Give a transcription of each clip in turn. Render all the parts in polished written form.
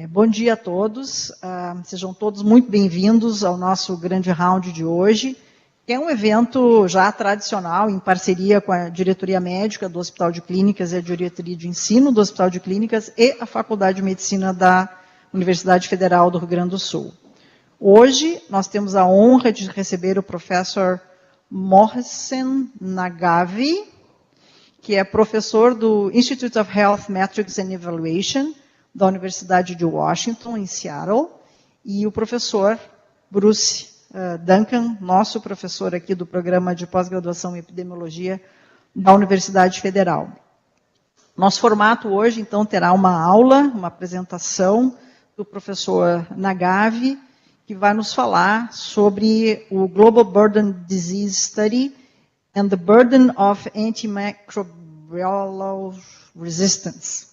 Bom dia a todos, sejam todos muito bem-vindos ao nosso grande round de hoje, que é um evento já tradicional, em parceria com a diretoria médica do Hospital de Clínicas e a diretoria de ensino do Hospital de Clínicas e a Faculdade de Medicina da Universidade Federal do Rio Grande do Sul. Hoje, nós temos a honra de receber o professor Mohsen Nagavi, que é professor do Institute of Health Metrics and Evaluation, da Universidade de Washington, em Seattle, e o professor Bruce Duncan, nosso professor aqui do programa de pós-graduação em epidemiologia da Universidade Federal. Nosso formato hoje, então, terá uma aula, uma apresentação do professor Nagavi, que vai nos falar sobre o Global Burden Disease Study and the Burden of Antimicrobial Resistance.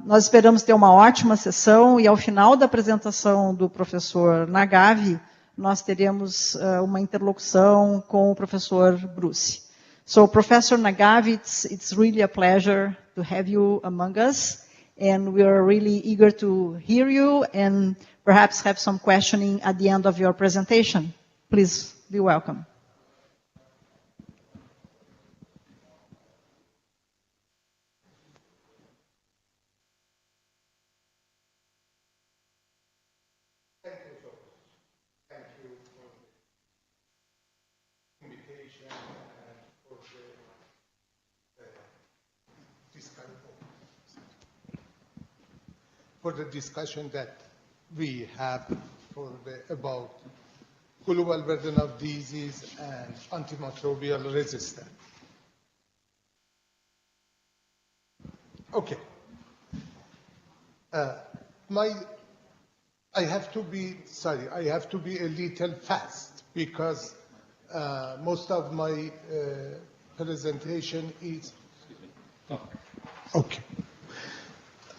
Nós esperamos ter uma ótima sessão e, ao final da apresentação do professor Nagavi, nós teremos uma interlocução com o professor Bruce. So, Professor Nagavi, it's really a pleasure to have you among us, and we are really eager to hear you and perhaps have some questioning at the end of your presentation. Please be welcome. For the discussion that we have about global burden of disease and antimicrobial resistance. Okay. I have to be a little fast because most of my presentation is. Okay.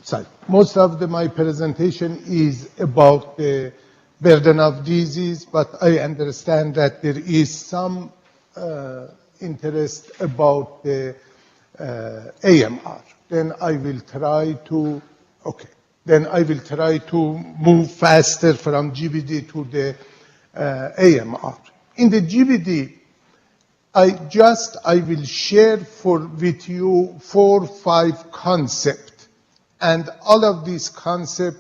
Sorry. Most of my presentation is about the burden of disease, but I understand that there is some interest about the AMR. Then I will try to move faster from GBD to the AMR. In the GBD, I will share with you 4 or 5 concepts. And all of these concepts,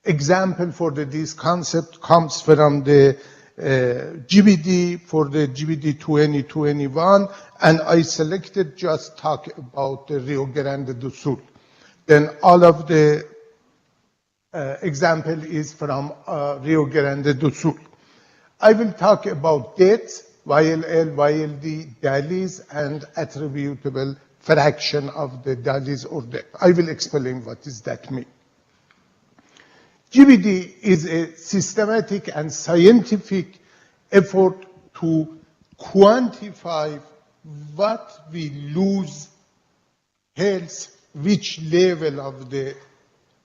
example for this concept comes from the GBD for the GBD 2021, and I selected just talk about the Rio Grande do Sul. Then all of the example is from Rio Grande do Sul. I will talk about deaths, YLL, YLD, DALYs, and attributable fraction of the DALYs or death. I will explain what does that mean. GBD is a systematic and scientific effort to quantify what we lose health, which level of the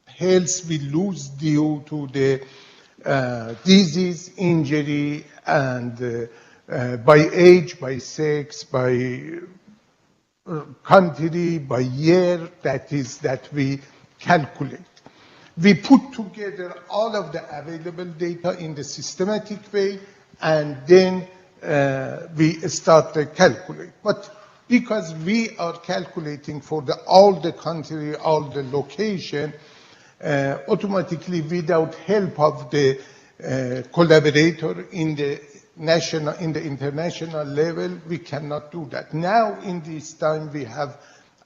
health we lose due to the disease, injury, and by age, by sex, by country, by year, that we calculate. We put together all of the available data in the systematic way, and then we start to calculate. But because we are calculating for all the country, all the location, automatically without help of the collaborator in the national, in the international level, we cannot do that. Now, in this time, we have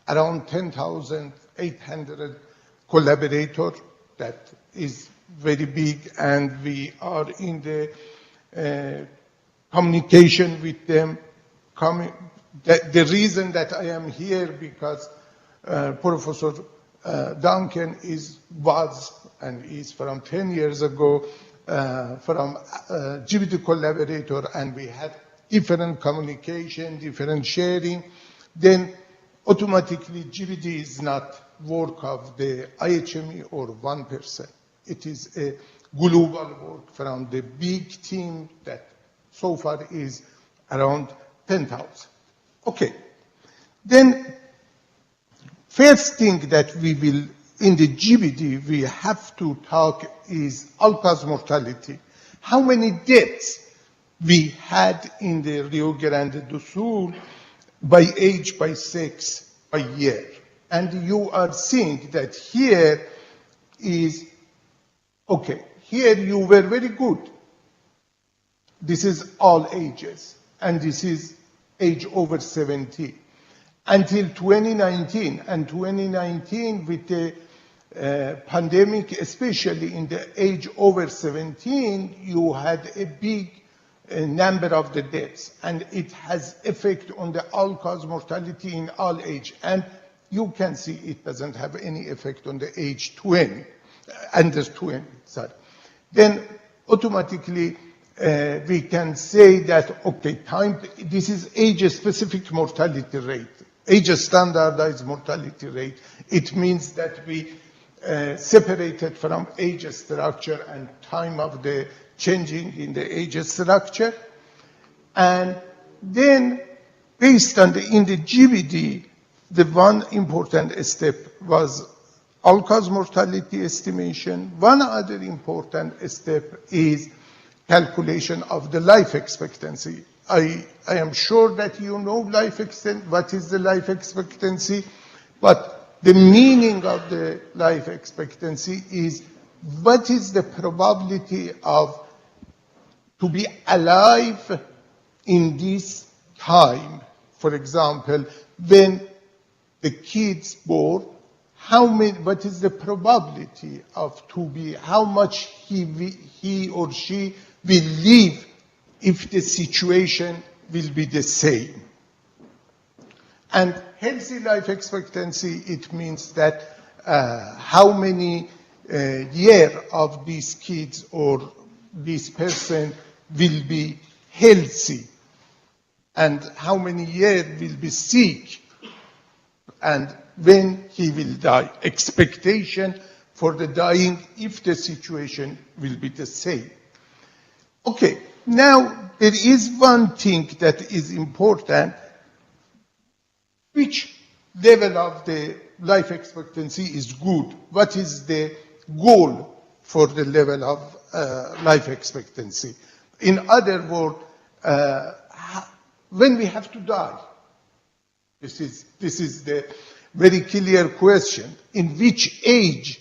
around 10,800 collaborators. That is very big, and we are in the communication with them. The reason that I am here because Professor Duncan was from 10 years ago from GBD collaborator, and we had different communication, different sharing. Then automatically GBD is not work of the IHME or 1%. It is a global work from the big team that so far is around 10,000. Okay. Then First thing that we will, in the GBD, we have to talk is all-cause mortality. How many deaths we had in the Rio Grande do Sul by age, by sex, by year. And you are seeing that here is, okay, here you were very good. This is all ages, and this is age over 70. Until 2019, and 2019 with the pandemic, especially in the age over 17, you had a big number of the deaths, and it has effect on the all-cause mortality in all age. And you can see it doesn't have any effect on the age 20, under 20, sorry. Then automatically we can say that, okay, this is age-specific mortality rate, age-standardized mortality rate. It means that we separated from age structure and time of the changing in the age structure. And then based on in the GBD, the one important step was all-cause mortality estimation. One other important step is calculation of the life expectancy. I am sure that you know what is the life expectancy, but the meaning of the life expectancy is what is the probability of to be alive in this time. For example, when the kid's born, what is the probability of to be, how much he or she will live if the situation will be the same. And healthy life expectancy, it means that how many years of these kids or this person will be healthy, and how many years will be sick, and when he will die. Expectation for the dying if the situation will be the same. Okay, now there is one thing that is important. Which level of the life expectancy is good? What is the goal for the level of life expectancy? In other words, when we have to die? This is the very clear question. In which age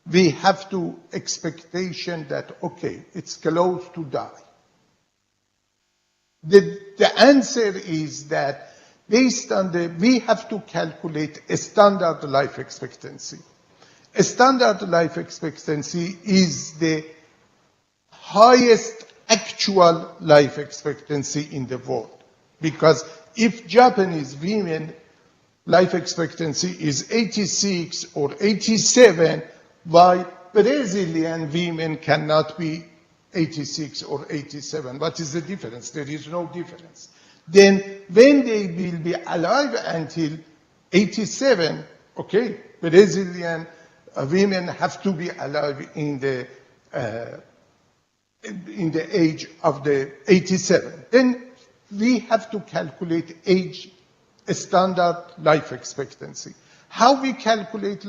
we have to expectation that, okay, it's close to die? The answer is that based on we have to calculate a standard life expectancy. A standard life expectancy is the highest actual life expectancy in the world. Because if Japanese women life expectancy is 86 or 87, why Brazilian women cannot be 86 or 87? What is the difference? There is no difference. Then when they will be alive until 87, okay, Brazilian women have to be alive in the age of the 87. Then we have to calculate standard life expectancy. How we calculate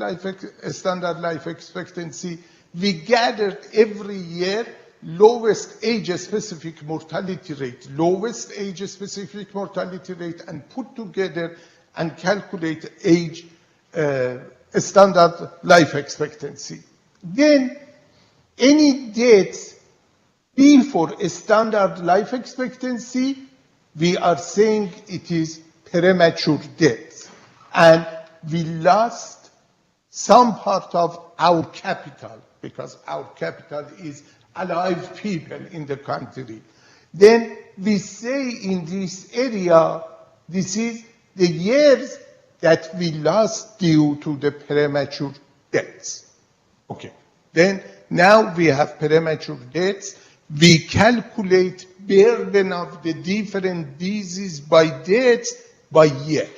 standard life expectancy? We gathered every year lowest age-specific mortality rate, and put together and calculate standard life expectancy. Then any deaths before a standard life expectancy, we are saying it is premature death. And we lost some part of our capital, because our capital is alive people in the country. Then we say in this area, this is the years that we lost due to the premature deaths. Okay. Then now we have premature deaths. We calculate burden of the different diseases by deaths by year.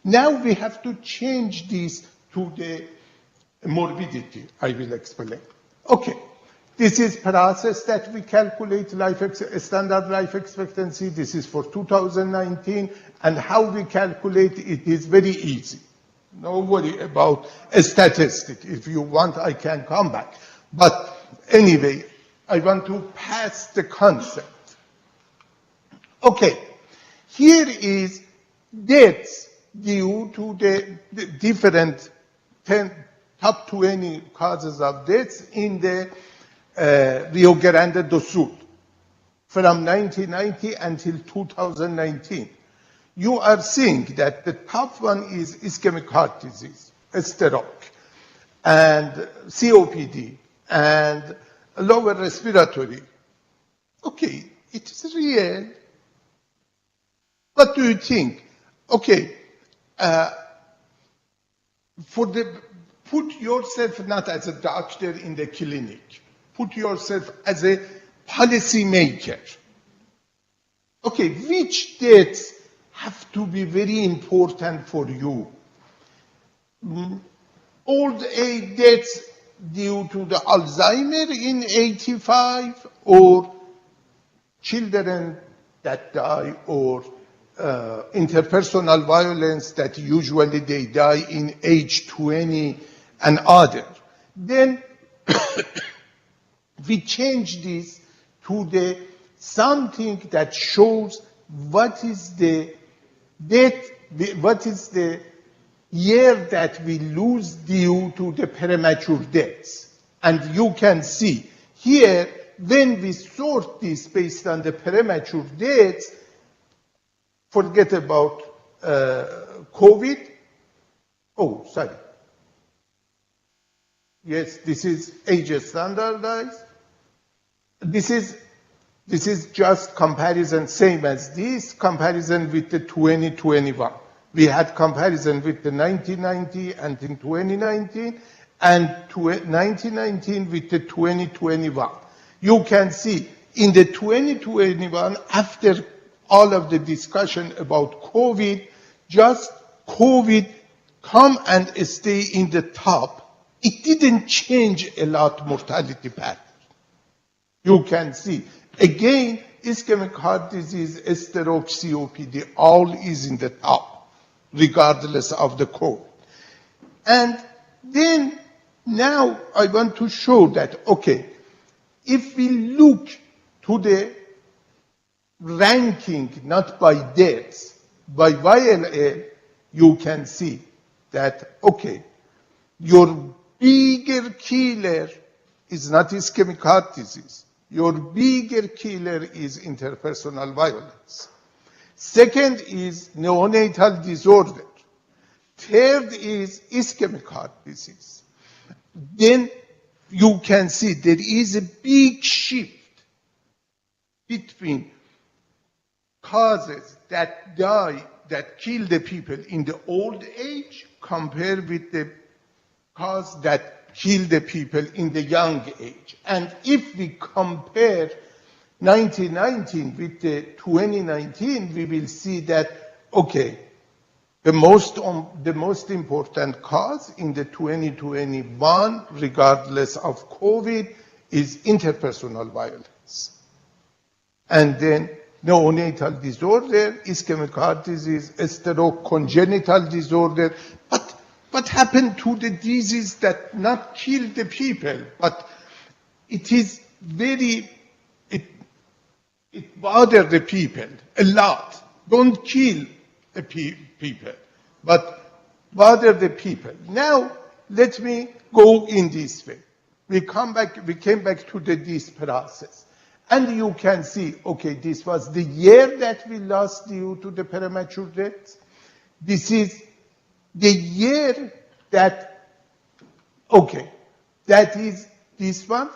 Now we have to change this to the morbidity. I will explain. Okay. This is process that we calculate standard life expectancy. This is for 2019, and how we calculate it is very easy. No worry about a statistic. If you want, I can come back. But anyway, I want to pass the concept. Okay, here is deaths due to the different top 20 causes of deaths in the Rio Grande do Sul from 1990 until 2019. You are seeing that the top one is ischemic heart disease, stroke, and COPD, and lower respiratory. Okay, it is real. What do you think? Okay, put yourself not as a doctor in the clinic. Put yourself as a policymaker. Okay, which deaths have to be very important for you? Old age deaths due to the Alzheimer in 85, or children that die, or interpersonal violence that usually they die in age 20 and other. Then we change this to the something that shows what is the death, what is the year that we lose due to the premature deaths. And you can see here, when we sort this based on the premature deaths, forget about COVID. Oh, sorry. Yes, this is age standardized. This is just comparison, same as this, comparison with the 2021. We had comparison with the 1990 and in 2019, and 1919 with the 2021. You can see in the 2021, after all of the discussion about COVID, just COVID come and stay in the top. It didn't change a lot mortality pattern. You can see, again, ischemic heart disease, stroke, COPD, all is in the top, regardless of the code. And then, now I want to show that, okay, if we look to the ranking, not by deaths, by YLA, you can see that, okay, your bigger killer is not ischemic heart disease. Your bigger killer is interpersonal violence. Second is neonatal disorder. Third is ischemic heart disease. Then you can see there is a big shift between causes that die, that kill the people in the old age, compared with the cause that kill the people in the young age. And if we compare 1919 with the 2019, we will see that, okay, the most important cause in the 2021, regardless of COVID, is interpersonal violence. And then neonatal disorder, ischemic heart disease, stroke, congenital disorder. But what happened to the disease that not kill the people, but it is very, it bothers the people a lot. Don't kill the people, but bother the people. Now, let me go in this way. We came back to this process. And you can see, okay, this was the year that we lost due to the premature death. This is the year that, okay, that is this one.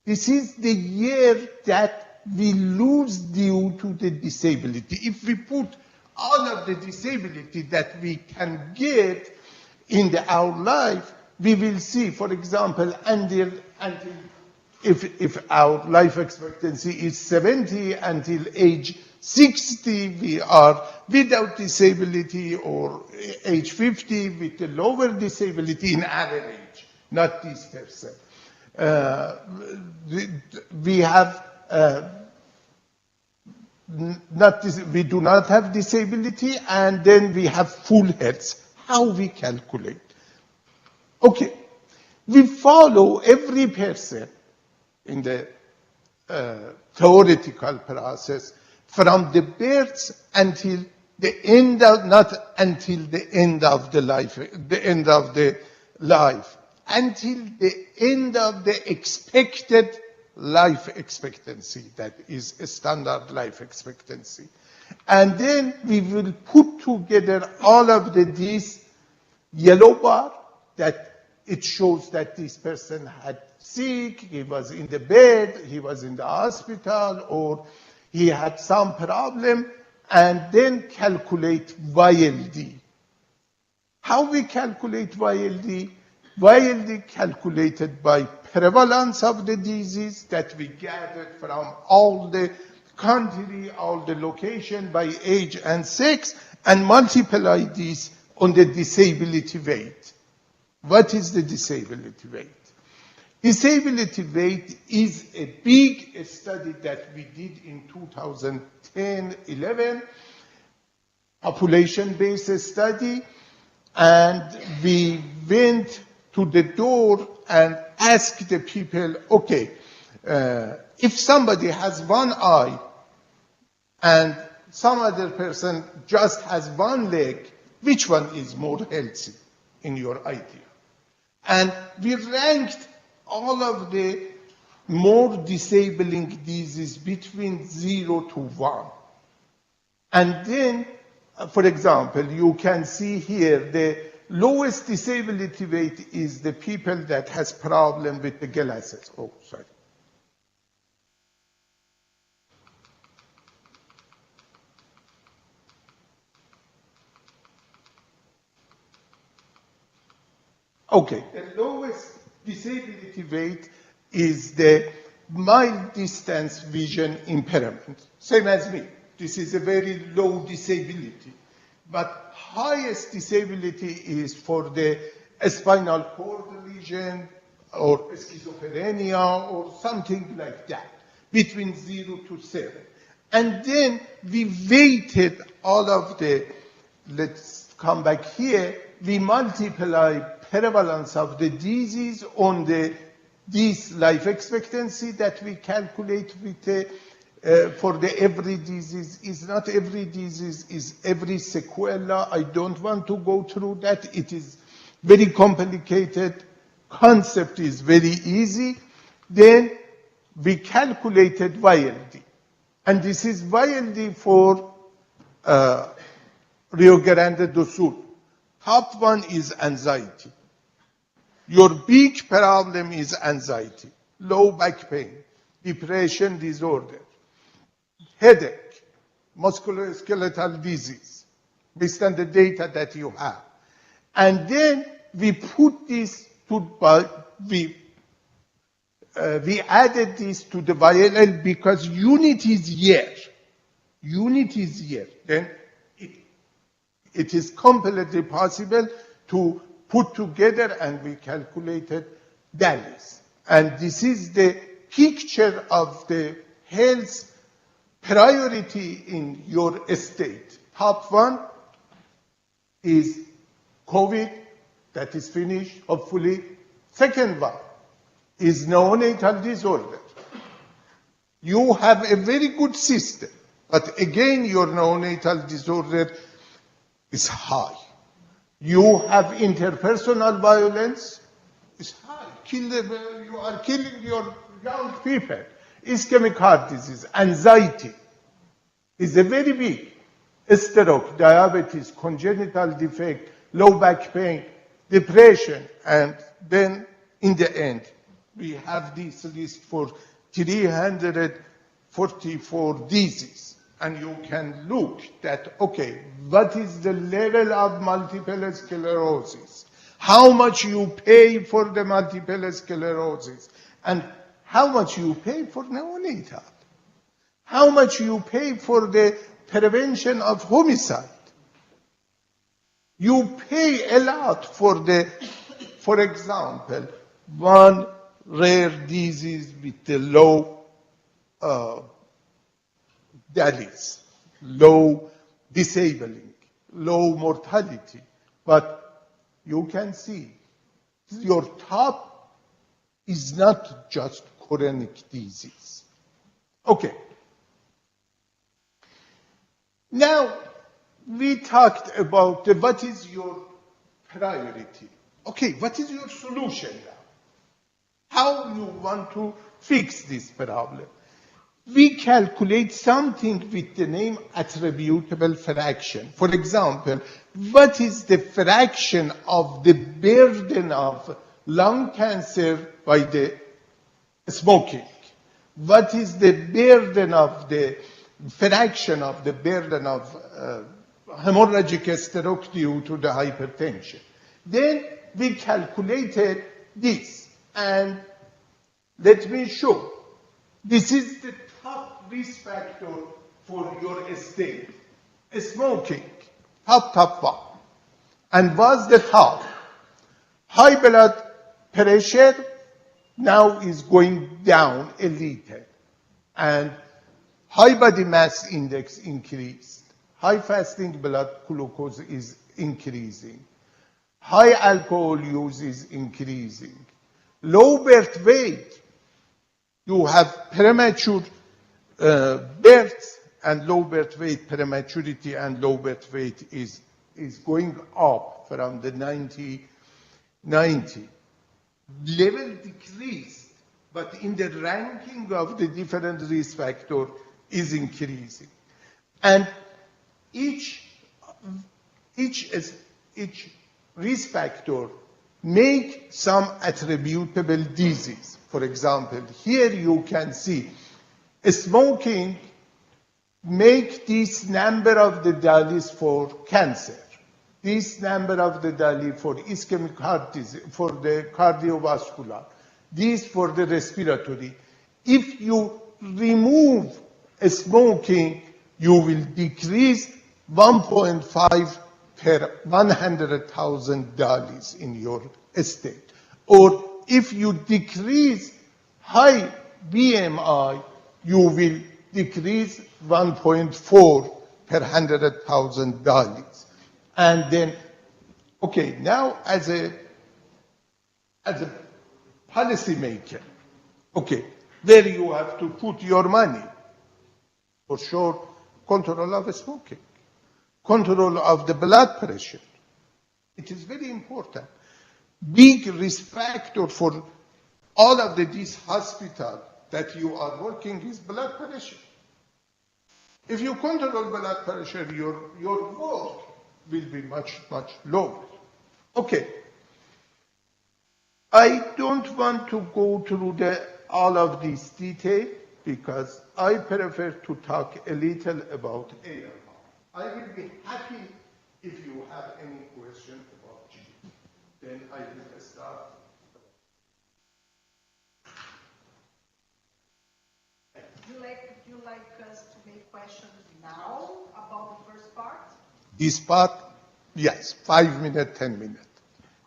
This is the year that we lose due to the disability. If we put all of the disability that we can get in our life, we will see, for example, if our life expectancy is 70, until age 60, we are without disability, or age 50 with a lower disability in average, not this person. We have we do not have disability, and then we have full health. How we calculate? Okay, we follow every person in the theoretical process from the birth until the end of, not until the end of the life, until the end of the expected life expectancy, that is a standard life expectancy. And then we will put together all of these yellow bar that it shows that this person had sick, he was in the bed, he was in the hospital, or he had some problem, and then calculate YLD. How we calculate YLD? YLD calculated by prevalence of the disease that we gathered from all the country, all the location by age and sex, and multiply this on the disability rate. What is the disability rate? Disability rate is a big study that we did in 2010-11, population-based study, and we went to the door and asked the people, okay, if somebody has one eye and some other person just has one leg, which one is more healthy in your idea? And we ranked all of the more disabling diseases between 0 to 1. And then, for example, you can see here the lowest disability rate is the people that has problem with the glasses. Oh, sorry. Okay, the lowest disability rate is the mild distance vision impairment, same as me. This is a very low disability. But highest disability is for the spinal cord lesion or schizophrenia or something like that, between 0 to 7. And then we weighted all of the, let's come back here, we multiply prevalence of the disease on this life expectancy that we calculate with the for the every disease. Is not every disease, is every sequela. I don't want to go through that. It is very complicated. Concept is very easy. Then we calculated YLD. And this is YLD for Rio Grande do Sul. Top one is anxiety. Your big problem is anxiety, low back pain, depression disorder, headache, musculoskeletal disease, based on the data that you have. And then we put this to, we added this to the YLL because unit is year. Unit is year. Then it is completely possible to put together, and we calculated DALYs. And this is the picture of the health priority in your state. Top one is COVID, that is finished, hopefully. Second one is neonatal disorder. You have a very good system, but again, your neonatal disorder is high. You have interpersonal violence, it's high. You are killing your young people. Ischemic heart disease, anxiety is a very big. Stroke, diabetes, congenital defect, low back pain, depression, and then in the end, we have this list for 344 diseases. And you can look that, okay, what is the level of multiple sclerosis? How much you pay for the multiple sclerosis? And how much you pay for neonatal? How much you pay for the prevention of homicide? You pay a lot for the, for example, one rare disease with the low DALYs, low disabling, low mortality, But you can see your top is not just chronic disease. Okay. Now, we talked about what is your priority. Okay, what is your solution now? How you want to fix this problem? We calculate something with the name attributable fraction. For example, what is the fraction of the burden of lung cancer by the smoking? What is the burden of the fraction of the burden of hemorrhagic stroke due to the hypertension? Then we calculated this, and let me show. This is the top risk factor for your state. Smoking, top one. And what's the top? High blood pressure now is going down a little. And high body mass index increased. High fasting blood glucose is increasing. High alcohol use is increasing. Low birth weight, you have premature birth and low birth weight, prematurity and low birth weight is going up from the 90. Level decreased, but in the ranking of the different risk factor is increasing. And each risk factor make some attributable disease. For example, here you can see smoking make this number of the DALYs for cancer, this number of the DALY for ischemic heart disease, for the cardiovascular, this for the respiratory. If you remove smoking, you will decrease 1.5 per 100,000 DALYs in your state. Or if you decrease high BMI, you will decrease 1.4 per 100,000 DALYs. And then, okay, now as a policy maker, okay, where you have to put your money, for sure, control of smoking, control of the blood pressure. It is very important. Big risk factor for all of these hospitals that you are working is blood pressure. If you control blood pressure, your work will be much lower. Okay. I don't want to go through all of this detail because I prefer to talk a little about AMR. I will be happy if you have any question about G. Then I will start. Would you like us to make questions now about the first part? This part, yes, 5 minutes, 10 minutes.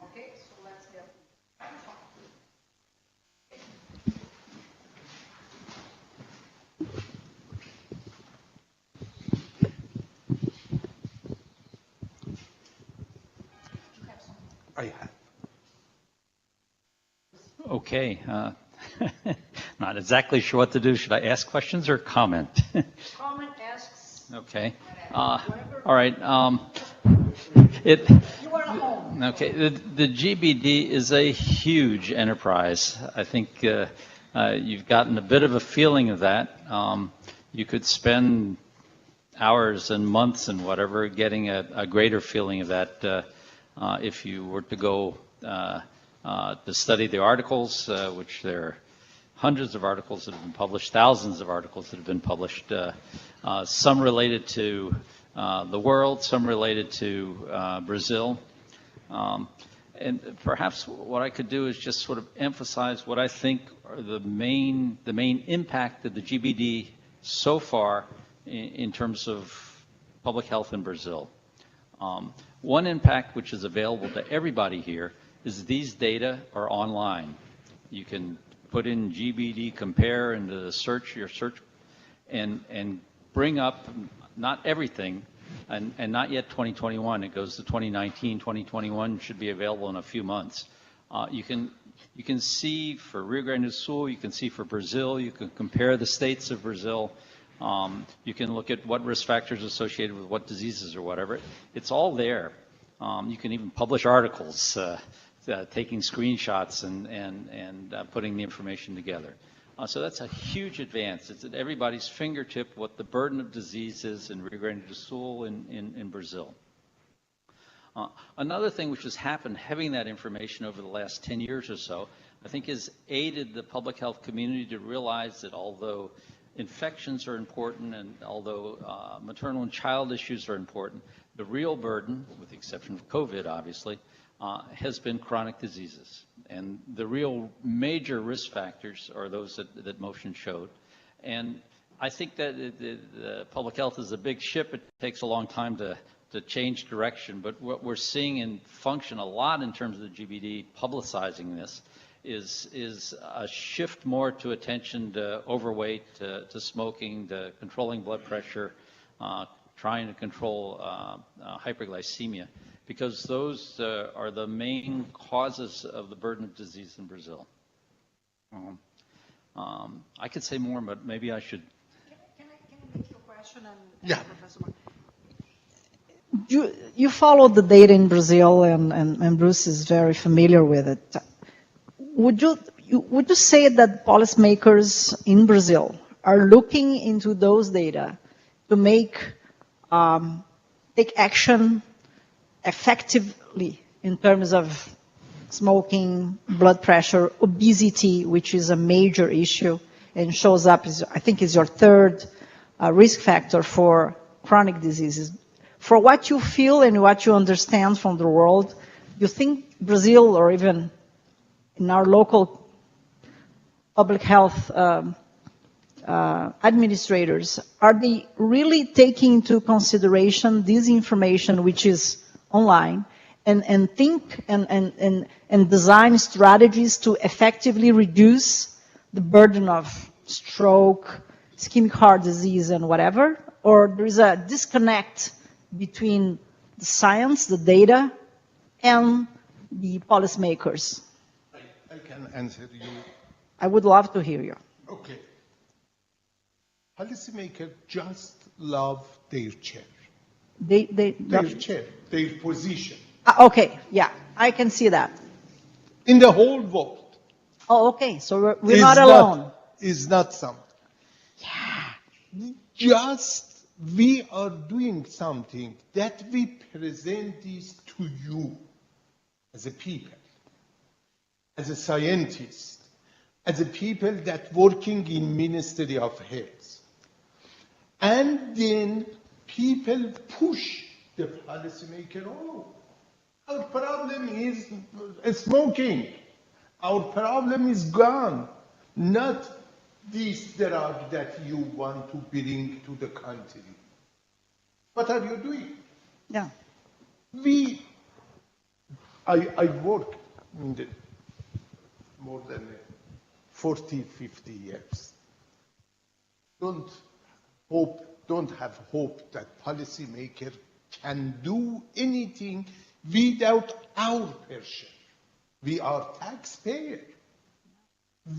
Okay, so let's get. I have. Okay. Not exactly sure what to do. Should I ask questions or comment? Comment asks. Okay. All right. You are at home. Okay. The GBD is a huge enterprise. I think you've gotten a bit of a feeling of that. You could spend hours and months and whatever getting a greater feeling of that if you were to go to study the articles, which there are hundreds of articles that have been published, thousands of articles that have been published, some related to the world, some related to Brazil. And perhaps what I could do is just sort of emphasize what I think are the main impact of the GBD so far in terms of public health in Brazil. One impact which is available to everybody here is these data are online. You can put in GBD compare into the search, your search, and bring up not everything, and not yet 2021. It goes to 2019, 2021 should be available in a few months. You can see for Rio Grande do Sul, you can see for Brazil, you can compare the states of Brazil. You can look at what risk factors associated with what diseases or whatever. It's all there. You can even publish articles taking screenshots and putting the information together. So that's a huge advance. It's at everybody's fingertip what the burden of disease is in Rio Grande do Sul in Brazil. Another thing which has happened, having that information over the last 10 years or so, I think has aided the public health community to realize that although infections are important and although maternal and child issues are important, the real burden, with the exception of COVID obviously, has been chronic diseases. And the real major risk factors are those that motion showed. And I think that the public health is a big ship. It takes a long time to change direction, but what we're seeing in function a lot in terms of the GBD publicizing this is a shift more to attention to overweight, to smoking, to controlling blood pressure, trying to control hyperglycemia, because those are the main causes of the burden of disease in Brazil. I could say more, but maybe I should. Can I make you a question? Yeah. Professor Mark? You follow the data in Brazil, and Bruce is very familiar with it. Would you say that policymakers in Brazil are looking into those data to take action effectively in terms of smoking, blood pressure, obesity, which is a major issue and shows up, I think, is your third risk factor for chronic diseases? For what you feel and what you understand from the world, you think Brazil, or even in our local public health administrators, are they really taking into consideration this information which is online and think and design strategies to effectively reduce the burden of stroke, ischemic heart disease, and whatever? Or there is a disconnect between the science, the data, and the policymakers? I can answer you. I would love to hear you. Okay. Policymakers just love their chair. Their chair, their position. Okay, yeah, I can see that. In the whole world. Oh, okay, so we're not alone. Is not something. Yeah. Just we are doing something that we present this to you as a people, as a scientist, as a people that working in Ministry of Health. And then people push the policymaker, oh, our problem is smoking. Our problem is gone, not this drug that you want to bring to the country. What are you doing? Yeah. I work in the more than 40, 50 years. Don't have hope that policymakers can do anything without our pressure. We are taxpayers.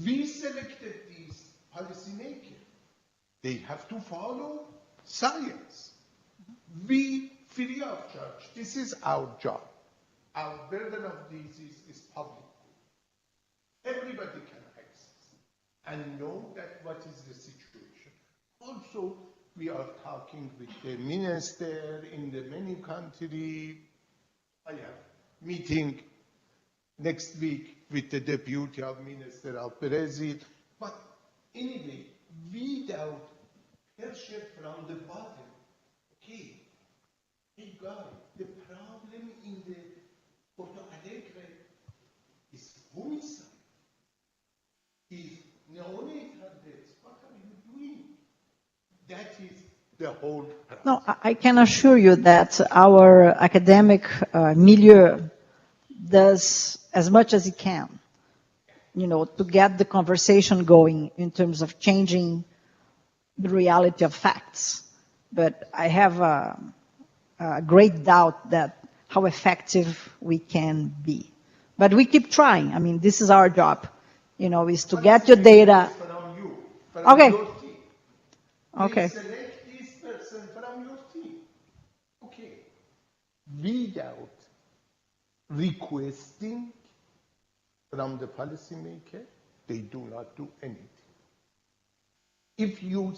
We selected these policymakers. They have to follow science. We free of charge. This is our job. Our burden of disease is public. Everybody can access and know that what is the situation. Also, we are talking with the minister in the many countries. I have meeting next week with the deputy of minister of Brazil. But anyway, without pressure from the bottom, okay, hey guys, the problem in the Porto Alegre is homicide. Is neonatal deaths. What are you doing? That is the whole problem. No, I can assure you that our academic milieu does as much as it can, to get the conversation going in terms of changing the reality of facts. But I have great doubt that how effective we can be. But we keep trying. I mean, this is our job, is to get your data. From you, from Okay. your team. Okay. Select this person from your team. Okay. Without requesting from the policymaker, they do not do anything. If you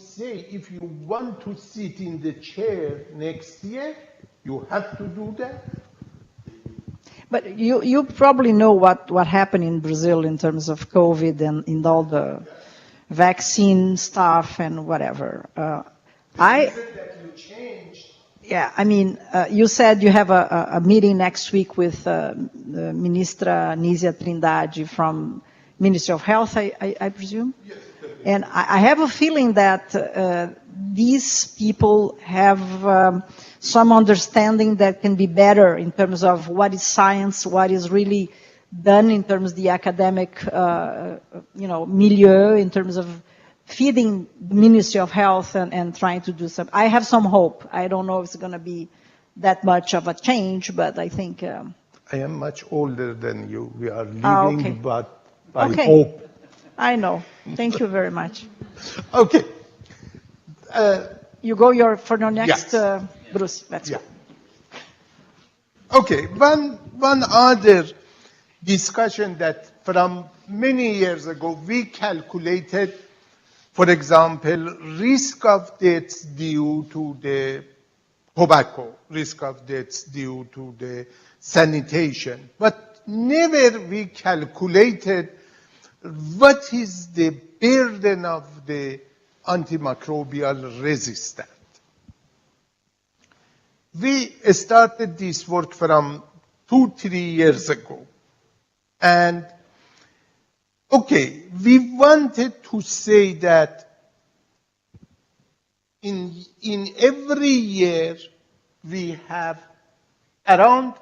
want to sit in the chair next year, you have to do that. But you probably know what happened in Brazil in terms of COVID and in all the vaccine stuff and whatever. That you changed. Yeah, I mean, you said you have a meeting next week with Ministra Nízia Trindade from Ministry of Health, I presume? Yes. And I have a feeling that these people have some understanding that can be better in terms of what is science, what is really done in terms of the academic, milieu, in terms of feeding the Ministry of Health and trying to do some. I have some hope. I don't know if it's going to be that much of a change, but I think. I am much older than you. We are living, okay. but I hope. I know. Thank you very much. Okay. You go for your next, yes. Bruce. Let's go. Okay. One other discussion that from many years ago we calculated, for example, risk of deaths due to the tobacco, risk of deaths due to the sanitation, but never we calculated what is the burden of the antimicrobial resistance. We started this work from 2-3 years ago. And, okay, we wanted to say that in every year we have around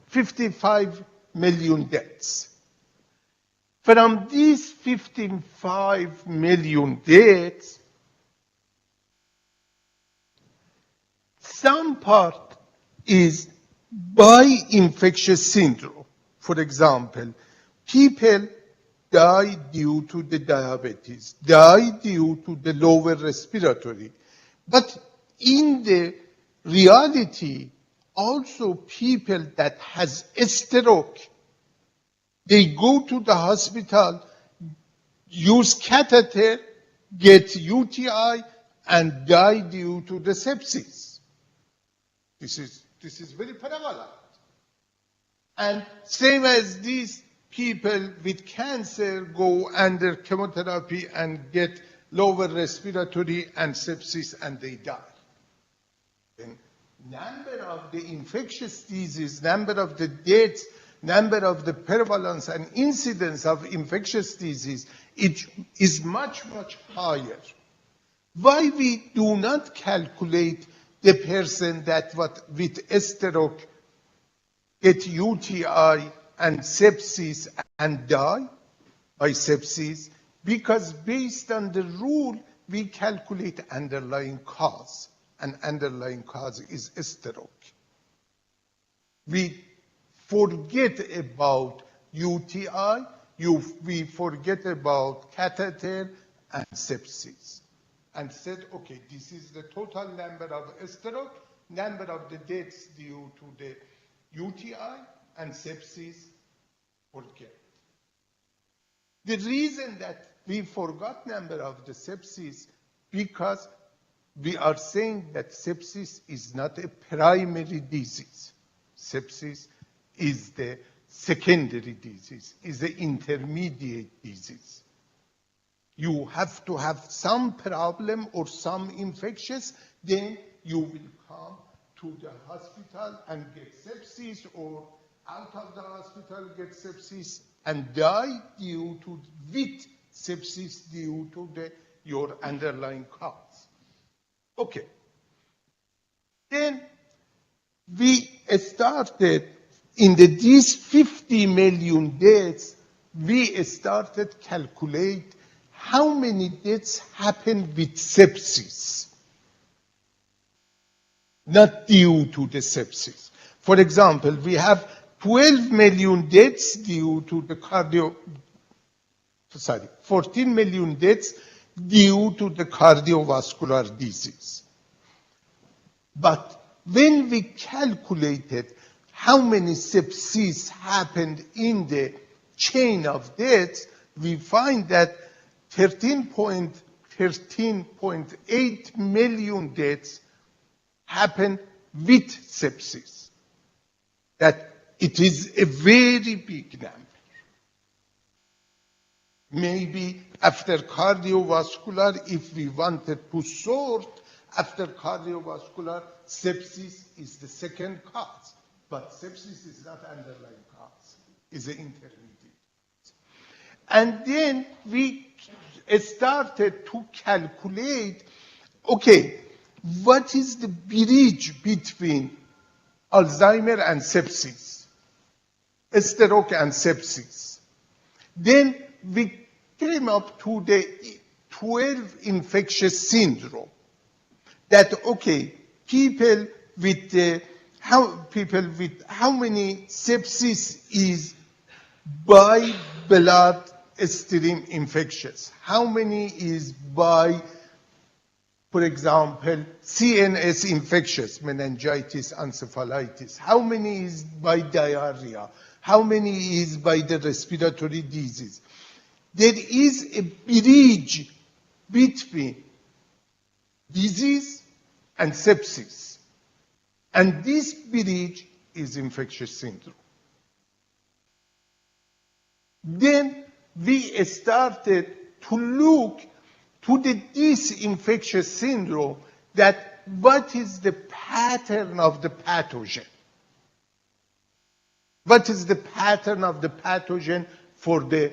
55 million deaths. From these 55 million deaths, some part is by infectious syndrome. For example, people die due to the diabetes, die due to the lower respiratory. But in the reality, also people that has a stroke, they go to the hospital, use catheter, get UTI, and die due to the sepsis. This is very prevalent. And same as these people with cancer go under chemotherapy and get lower respiratory and sepsis and they die. And number of the infectious diseases, number of the deaths, number of the prevalence and incidence of infectious disease, it is much, much higher. Why we do not calculate the person that with a stroke get UTI and sepsis and die by sepsis? Because based on the rule, we calculate underlying cause. And underlying cause is a stroke. We forget about UTI, we forget about catheter and sepsis. And said, okay, this is the total number of stroke, number of the deaths due to the UTI and sepsis, forget. The reason that we forgot number of the sepsis, because we are saying that sepsis is not a primary disease. Sepsis is the secondary disease, is the intermediate disease. You have to have some problem or some infectious, then you will come to the hospital and get sepsis, or out of the hospital get sepsis and die with sepsis due to your underlying cause. Okay. Then we started in these 50 million deaths, we started calculate how many deaths happen with sepsis. not due to the sepsis. For example, we have 12 million deaths due to the 14 million deaths due to the cardiovascular disease. But when we calculated how many sepsis happened in the chain of deaths, we find that 13.8 million deaths happened with sepsis. That it is a very big number. Maybe after cardiovascular, if we wanted to sort, after cardiovascular, sepsis is the second cause. But sepsis is not underlying cause, it's an intermediate. And then we started to calculate, okay, what is the bridge between Alzheimer and sepsis, stroke and sepsis? Then we came up to the 12 infectious syndrome. That, okay, people with how many sepsis is by blood stream infectious? How many is by, for example, CNS infectious, meningitis, encephalitis? How many is by diarrhea? How many is by the respiratory disease? There is a bridge between disease and sepsis. And this bridge is infectious syndrome. Then we started to look to this infectious syndrome, that what is the pattern of the pathogen? What is the pattern of the pathogen for the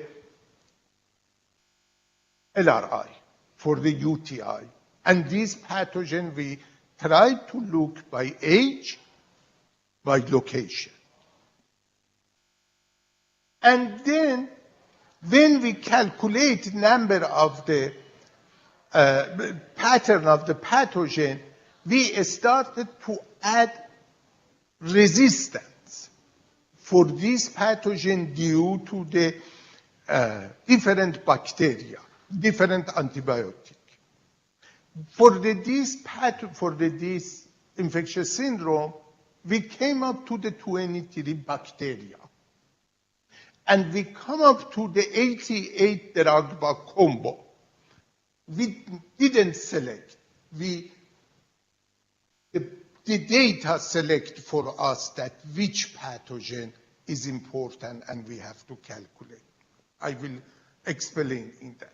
LRI, for the UTI? And this pathogen we tried to look by age, by location. And then when we calculate number of the pattern of the pathogen, we started to add resistance for this pathogen due to the different bacteria, different antibiotic. For this infectious syndrome, we came up to the 23 bacteria. And we come up to the 88 drug combo. We didn't select. The data select for us that which pathogen is important and we have to calculate. I will explain in that.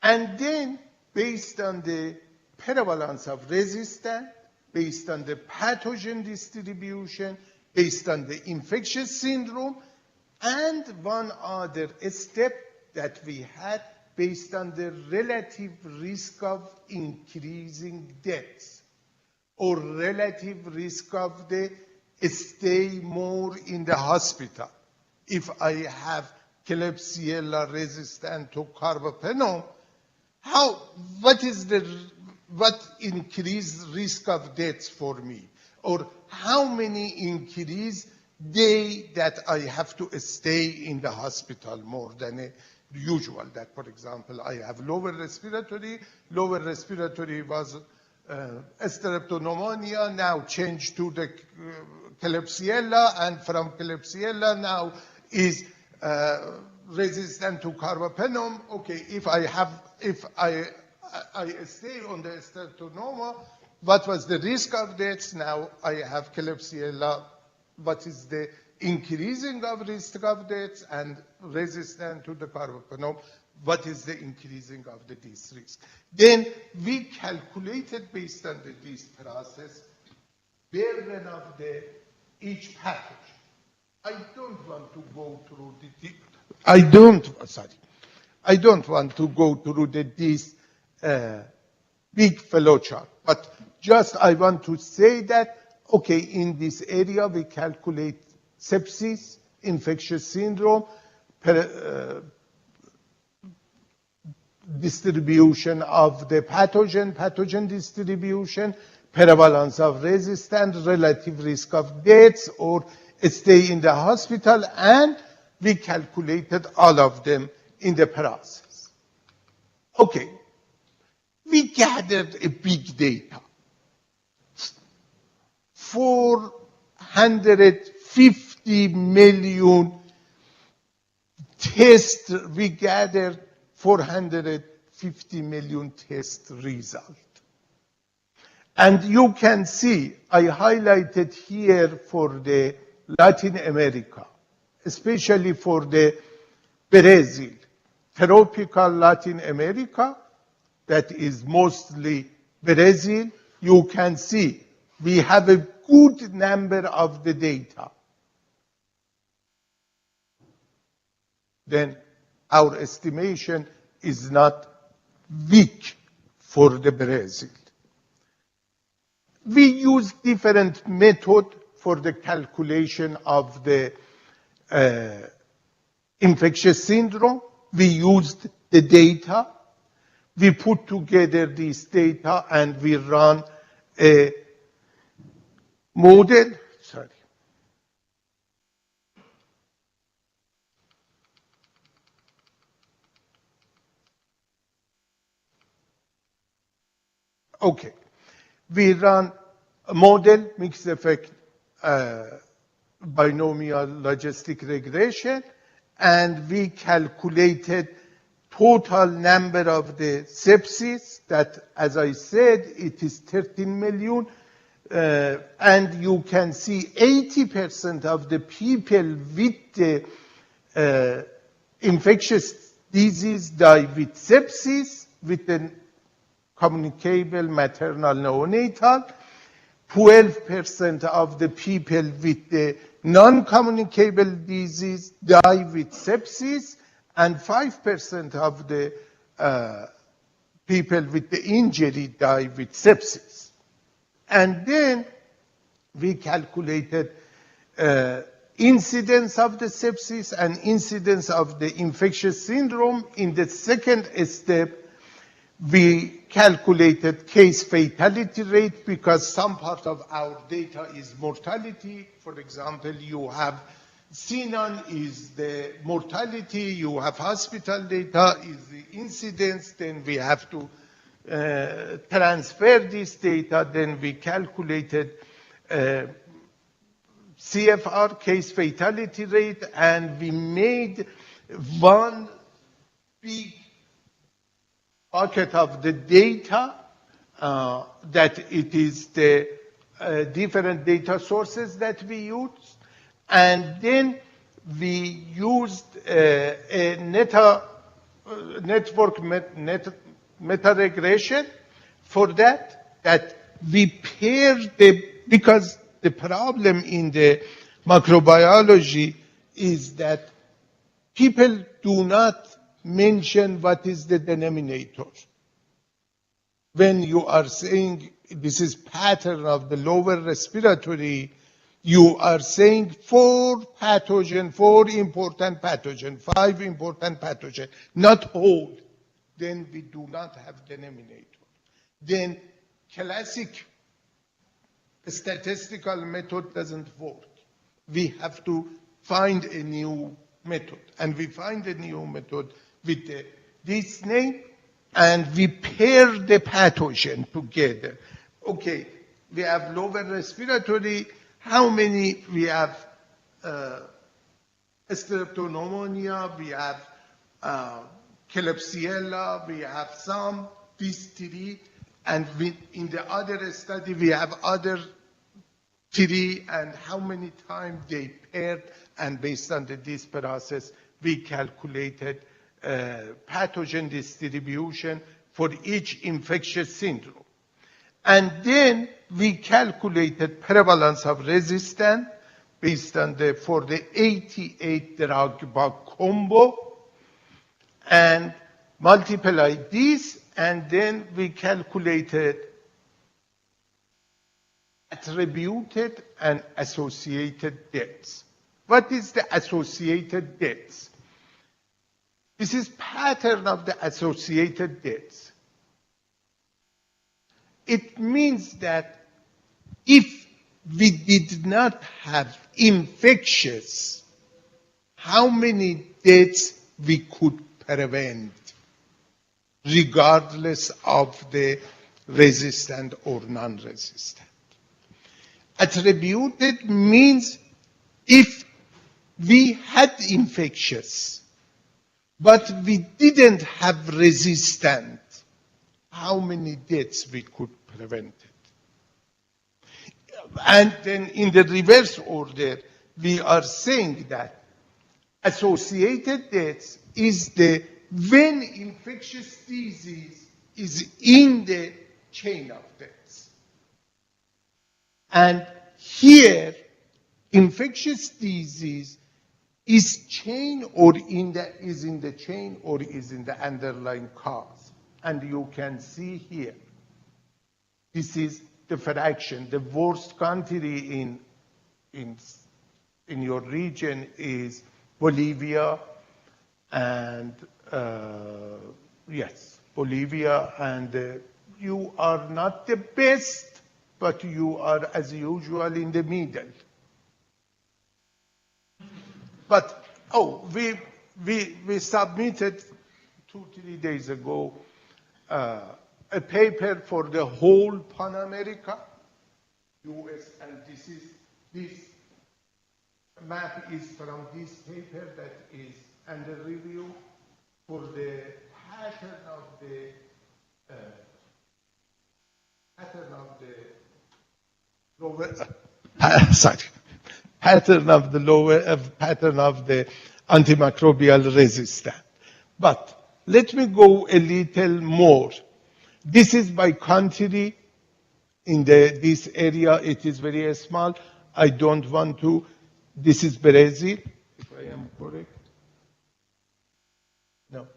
And then, based on the prevalence of resistance, based on the pathogen distribution, based on the infectious syndrome, and one other step that we had based on the relative risk of increasing deaths, or relative risk of the stay more in the hospital. If I have Klebsiella resistant to carbapenem, what increased risk of deaths for me? Or how many increased day that I have to stay in the hospital more than usual? That, for example, I have lower respiratory was streptoneumia, now changed to the Klebsiella, and from Klebsiella now is resistant to carbapenem. Okay, if I stay on the streptoneumia, what was the risk of deaths? Now I have Klebsiella. What is the increasing of risk of deaths? And resistant to the carbapenem, what is the increasing of this risk? Then we calculated based on this process burden of each pathogen. I don't want to go through this big flowchart, but just I want to say that, okay, in this area we calculate sepsis, infectious syndrome, distribution of the pathogen distribution, prevalence of resistance, relative risk of deaths or stay in the hospital, and we calculated all of them in the process. Okay, we gathered a big data. 450 million tests, we gathered 450 million test result. And you can see, I highlighted here for the Latin America, especially for the Brazil, tropical Latin America, that is mostly Brazil. You can see we have a good number of the data. Then our estimation is not weak for the Brazil. We use different method for the calculation of the infectious syndrome. We used the data. We put together this data and we run a model. Sorry. Okay. We run a model, mixed effect, binomial logistic regression, and we calculated total number of the sepsis that, as I said, it is 13 million. And you can see 80% of the people with the infectious disease die with sepsis, with the communicable maternal neonatal. 12% of the people with the non-communicable disease die with sepsis, and 5% of the people with the injury die with sepsis. And then we calculated incidence of the sepsis and incidence of the infectious syndrome. In the second step, we calculated case fatality rate, because some part of our data is mortality. For example, you have xenon is the mortality, you have hospital data is the incidence, then we have to transfer this data, then we calculated CFR, case fatality rate, and we made one big bucket of the data that it is the different data sources that we use, and then we used a network meta-regression for that we pair because the problem in the microbiology is that people do not mention what is the denominator. When you are saying this is pattern of the lower respiratory, you are saying 4 important pathogen, 5 important pathogen, not all. Then we do not have denominator. Then classic statistical method doesn't work. We have to find a new method, and we find a new method with this name, and we pair the pathogen together. Okay, we have lower respiratory. How many? We have streptoneumia, we have Klebsiella, we have some, these 3, and in the other study we have other 3, and how many times they paired, and based on this process we calculated pathogen distribution for each infectious syndrome. And then we calculated prevalence of resistance based on for the 88 drug combo, and multiply this, and then we calculated attributed and associated deaths. What is the associated deaths? This is pattern of the associated deaths. It means that if we did not have infectious, how many deaths we could prevent, regardless of the resistant or non-resistant. Attributed means if we had infectious, but we didn't have resistant, how many deaths we could prevent it. And then in the reverse order, we are saying that associated deaths is the when infectious disease is in the chain of deaths. And here, infectious disease is chain or is in the chain or is in the underlying cause. And you can see here, this is the fraction. The worst country in your region is Bolivia, and yes, Bolivia, and you are not the best, but you are, as usual, in the middle. But, we submitted 2-3 days ago a paper for the whole Pan America, US, and this map is from this paper that is under review for the pattern of the antimicrobial resistance. But let me go a little more. This is by country. In this area, it is very small. I don't want to. This is Brazil, if I am correct. No.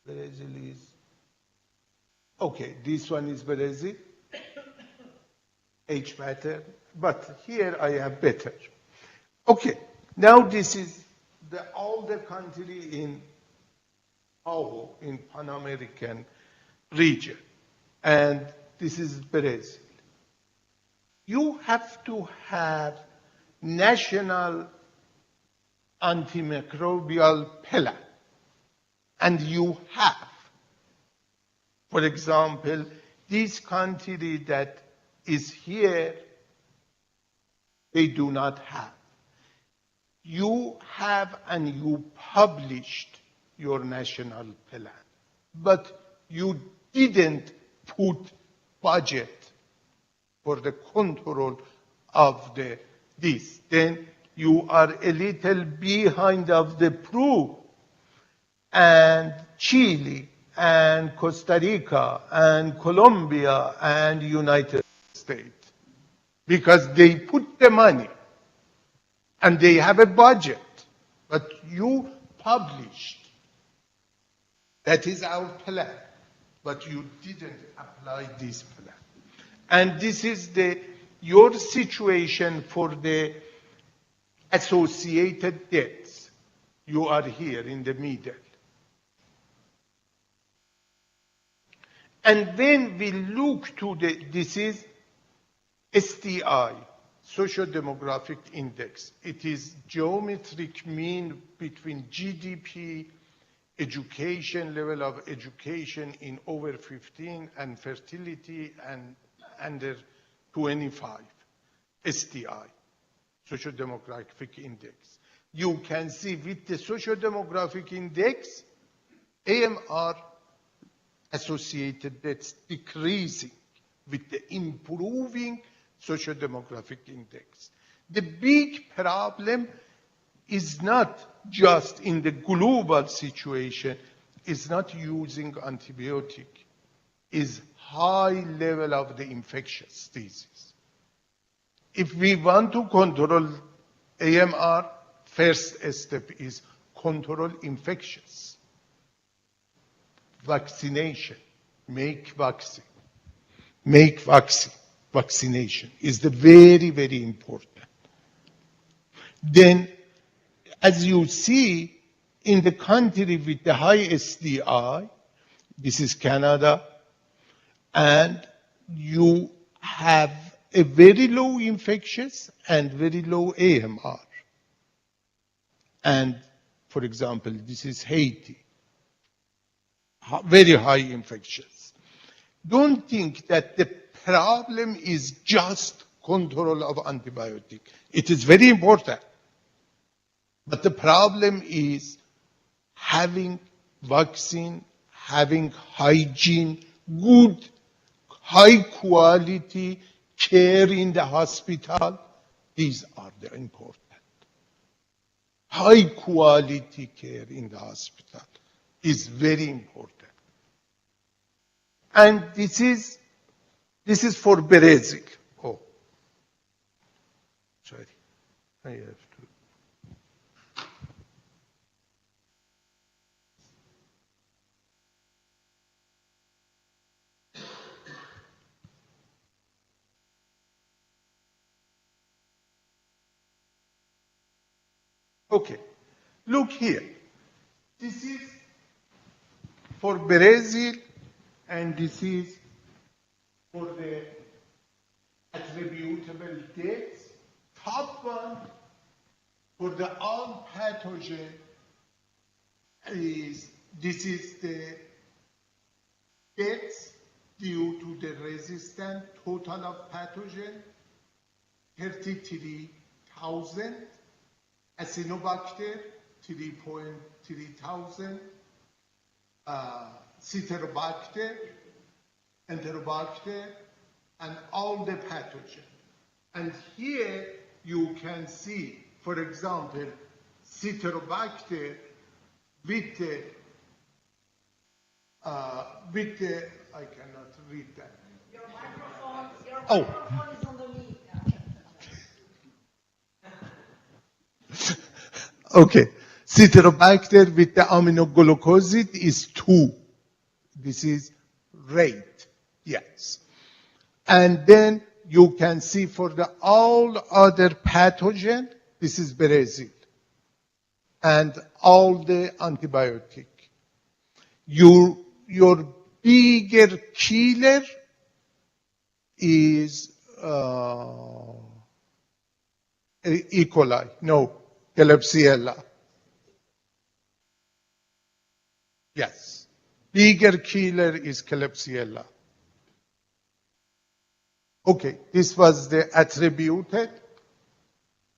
Brazil is. Okay, this one is Brazil. H pattern. But here I have better. Okay, now this is all the country in Pan American region. And this is Brazil. You have to have national antimicrobial plan. And you have. For example, this country that is here, they do not have. You have and you published your national plan, but you didn't put budget for the control of this. Then you are a little behind of the proof. And Chile and Costa Rica and Colombia and United States, because they put the money and they have a budget, but you published. That is our plan, but you didn't apply this plan. And this is your situation for the associated deaths. You are here in the middle. And when we look to this is SDI, socio-demographic index. It is geometric mean between GDP, education, level of education in over 15, and fertility and under 25, SDI, socio-demographic index. You can see with the socio-demographic index, AMR associated deaths decreasing with the improving socio-demographic index. The big problem is not just in the global situation, is not using antibiotic, is high level of the infectious disease. If we want to control AMR, first step is control infectious. Vaccination, make vaccine. Vaccination is the very, very important. Then As you see, in the country with the high SDI, this is Canada, and you have a very low infectious and very low AMR. And, for example, this is Haiti, very high infectious. Don't think that the problem is just control of antibiotic. It is very important. But the problem is having vaccine, having hygiene, good, high quality care in the hospital. These are the important. High quality care in the hospital is very important. And this is for Brazil. Oh, sorry, I have to. Okay, look here. This is for Brazil, and this is for the attributable deaths. Top one for the all pathogen is, this is the deaths due to the resistant total of pathogen, 33,000. Acinetobacter, 3,300, Citrobacter, Enterobacter, and all the pathogen. And here you can see, for example, Citrobacter with the I cannot read that. Your microphone Oh. is on the knee. Okay, Citrobacter with the aminoglucosid is 2. This is rate, yes. And then you can see for the all other pathogen, this is Brazil, and all the antibiotic. Your bigger killer is E. coli, no, Klebsiella. Yes, bigger killer is Klebsiella. Okay, this was the attributed.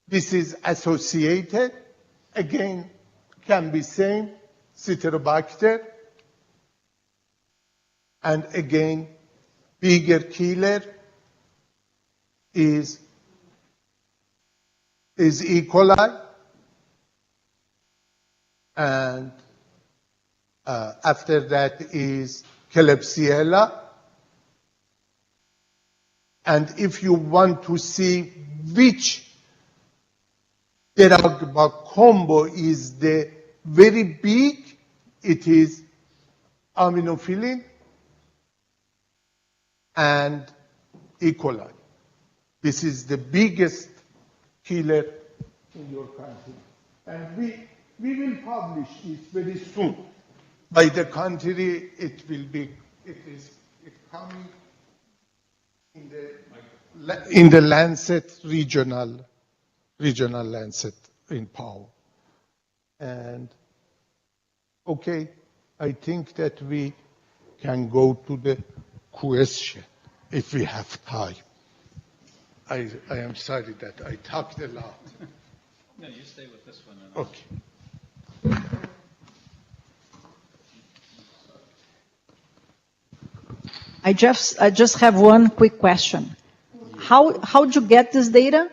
This is associated. Again, can be same, Citrobacter. And again, bigger killer is E. coli. And after that is Klebsiella. And if you want to see which drug combo is the very big, it is aminophylline and E. coli. This is the biggest killer in your country. And we will publish this very soon. By the country, it is coming in the Lancet regional Lancet in Pau. And okay, I think that we can go to the question if we have time. I am sorry that I talked a lot. No, you stay with this one. Okay. I just have one quick question. How did you get this data?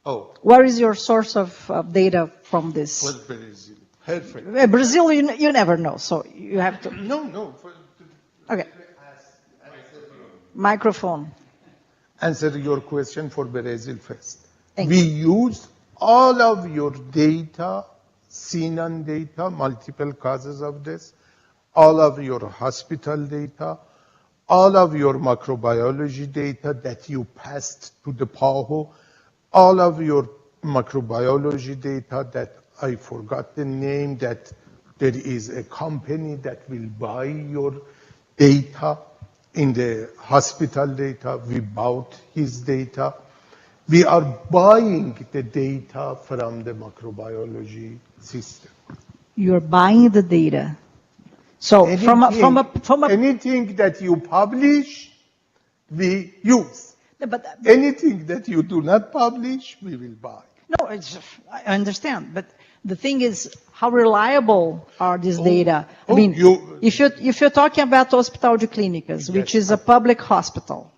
Oh, Where is your source of data from this? well, Brazil. Perfect. Brazil, you never know, so you have to. No. Okay. Microphone. Answer your question for Brazil first. Thank We you. use all of your data, CNN data, multiple causes of this, all of your hospital data, all of your microbiology data that you passed to the PAHO, all of your microbiology data that I forgot the name, that there is a company that will buy your data in the hospital data. We bought his data. We are buying the data from the microbiology system. You're buying the data. So anything that you publish, we use. But anything that you do not publish, we will buy. No, I understand, but the thing is, how reliable are these data? I mean, if you're talking about Hospital de Clínicas, which is a public hospital,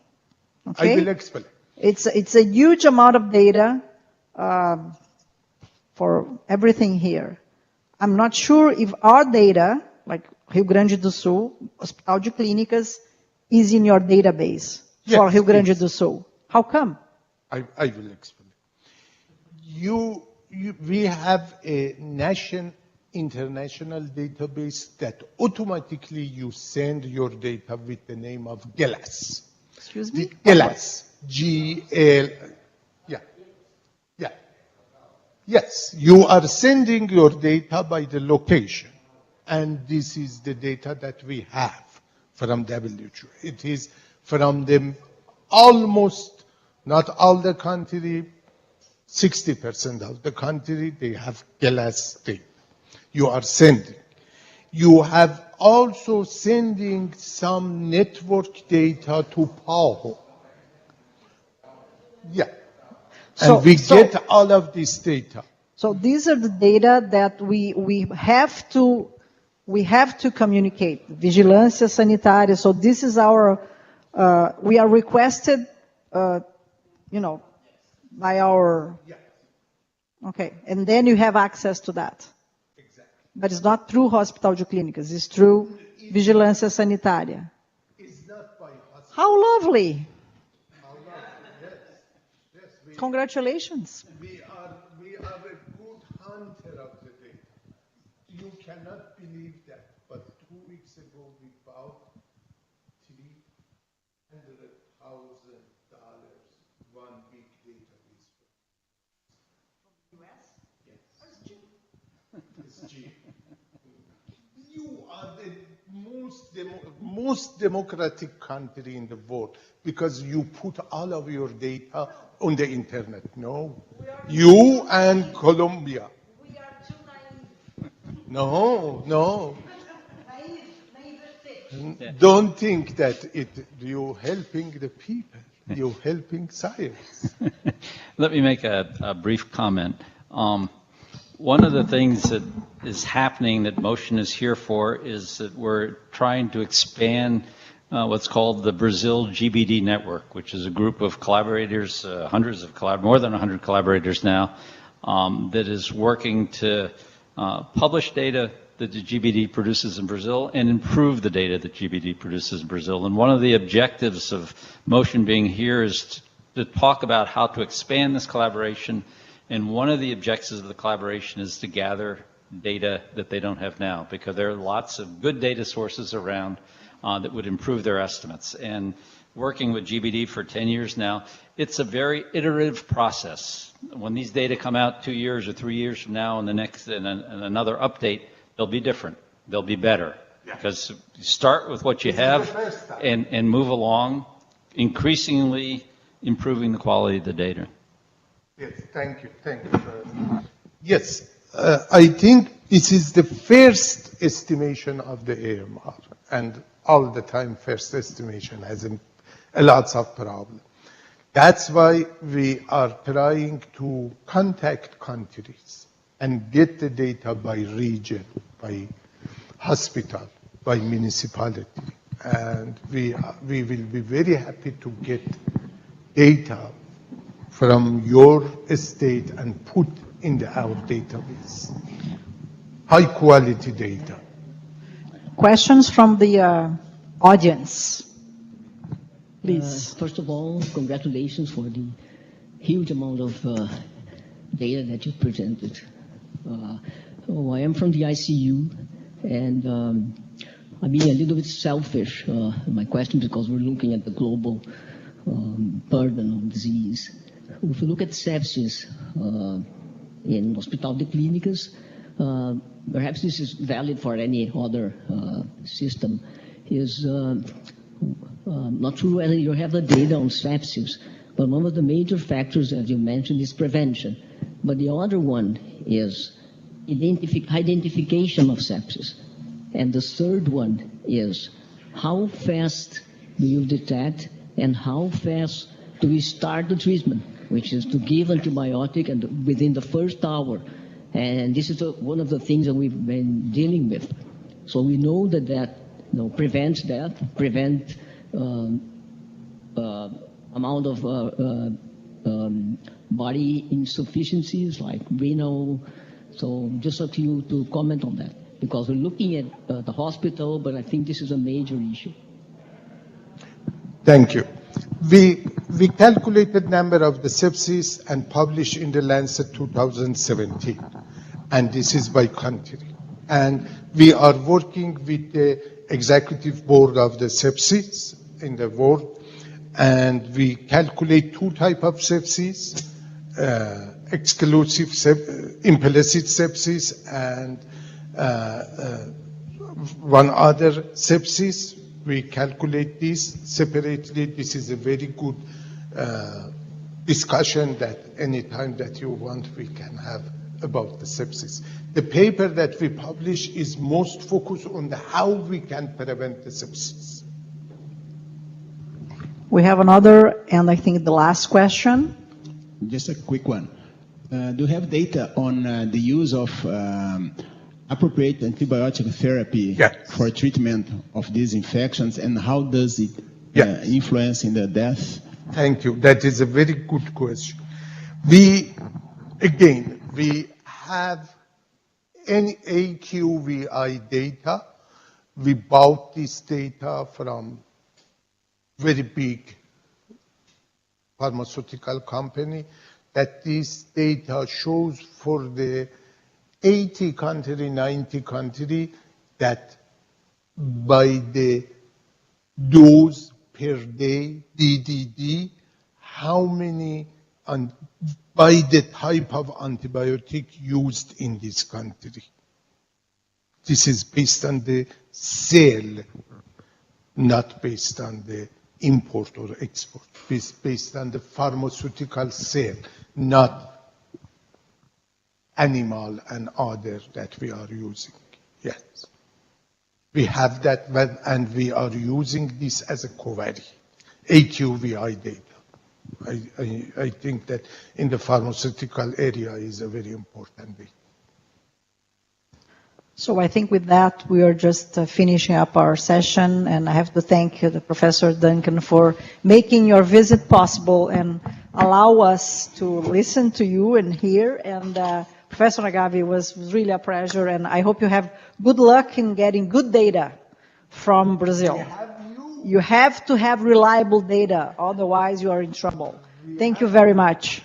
okay? I will explain. It's a huge amount of data for everything here. I'm not sure if our data, like Rio Grande do Sul, Hospital de Clínicas, is in your database for Rio Grande do Sul. How come? I will explain. We have a international database that automatically you send your data with the name of GLAS. Excuse me? GLAS. G-L. Yeah. Yes, you are sending your data by the location. And this is the data that we have from WHO. It is from the almost, not all the country, 60% of the country, they have GLAS data. You are sending. You have also sending some network data to PAHO. Yeah. And we get all of this data. So these are the data that we have to communicate. Vigilância sanitária. So this is our, we are requested, by our, okay, and then you have access to that. Exactly. But it's not through Hospital de Clínicas, it's through Vigilância Sanitária. It's not by hospital. How lovely. How lovely, yes. Congratulations. We are a good hunter of the data. You cannot believe that, but 2 weeks ago we bought $300,000, one big database. From the US? Yes. That's cheap. It's cheap. You are the most democratic country in the world because you put all of your data on the internet. No, you and Colombia. We are too naive. No. Naive. Don't think that you're helping the people. You're helping science. Let me make a brief comment. One of the things that is happening that Motion is here for is that we're trying to expand what's called the Brazil GBD network, which is a group of collaborators, more than 100 collaborators now, that is working to publish data that the GBD produces in Brazil and improve the data that GBD produces in Brazil. And one of the objectives of Motion being here is to talk about how to expand this collaboration. And one of the objectives of the collaboration is to gather data that they don't have now, because there are lots of good data sources around that would improve their estimates. And working with GBD for 10 years now, it's a very iterative process. When these data come out 2 years or 3 years from now, and another update, they'll be different. They'll be better. Yeah. Because you start with what you have and move along, increasingly improving the quality of the data. Yes, thank you. Yes, I think this is the first estimation of the AMR, and all the time first estimation has a lots of problems. That's why we are trying to contact countries and get the data by region, by hospital, by municipality. And we will be very happy to get data from your state and put in our database. High quality data. Questions from the audience, please. First of all, congratulations for the huge amount of data that you presented. I am from the ICU, and I'm being a little bit selfish. My question, because we're looking at the global burden of disease. If you look at sepsis, in Hospital de Clínicas, perhaps this is valid for any other system, is not sure whether you have the data on sepsis, but one of the major factors, as you mentioned, is prevention. But the other one is identification of sepsis. And the third one is how fast do you detect and how fast do we start the treatment, which is to give antibiotic and within the first hour. And this is one of the things that we've been dealing with. So we know that prevents death, prevent amount of body insufficiencies like renal. So just up to you to comment on that, because we're looking at the hospital, but I think this is a major issue. Thank you. We calculated number of the sepsis and published in the Lancet 2017, and this is by country. And we are working with the executive board of the sepsis in the world, and we calculate two types of sepsis, exclusive implicit sepsis and one other sepsis. We calculate this separately. This is a very good discussion that anytime that you want, we can have about the sepsis. The paper that we publish is most focused on how we can prevent the sepsis. We have another, and I think the last question. Just a quick one. Do you have data on the use of appropriate antibiotic therapy for treatment of these infections, and how does it influence in the death? Thank you. That is a very good question. We have any AQVI data. We bought this data from very big pharmaceutical company, that this data shows for the 80 country, 90 country, that by the dose per day, DDD, how many, and by the type of antibiotic used in this country. This is based on the sale, not based on the import or export. It's based on the pharmaceutical sale, not animal and other that we are using. Yes. We have that, and we are using this as a covary, AQVI data. I think that in the pharmaceutical area is a very important data. So I think with that, we are just finishing up our session, and I have to thank the Professor Duncan for making your visit possible and allow us to listen to you and hear. And Professor Nagavi, was really a pleasure, and I hope you have good luck in getting good data from Brazil. You have to have reliable data, otherwise you are in trouble. Thank you very much.